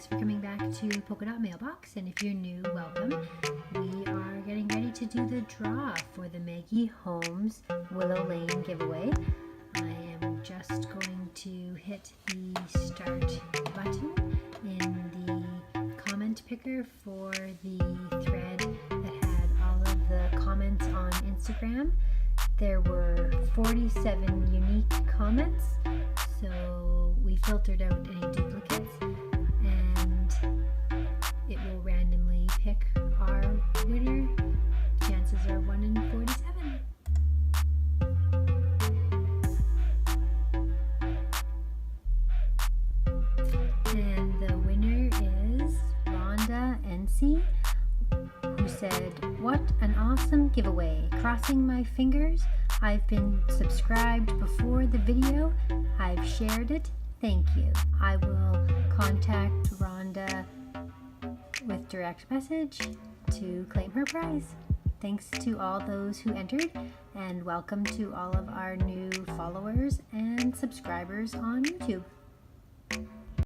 Thanks for coming back to Polka Mailbox, and if you're new, welcome. We are getting ready to do the draw for the Maggie Holmes Willow Lane giveaway. I am just going to hit the start button in the comment picker for the thread that had all of the comments on Instagram. There were 47 unique comments, so we filtered out any duplicates, and it will randomly pick our winner. Chances are 1 in 47. And the winner is Rhonda NC, who said, "What an awesome giveaway. Crossing my fingers. I've been subscribed before the video. I've shared it. Thank you." I will contact Rhonda with direct message to claim her prize. Thanks to all those who entered, and welcome to all of our new followers and subscribers on YouTube.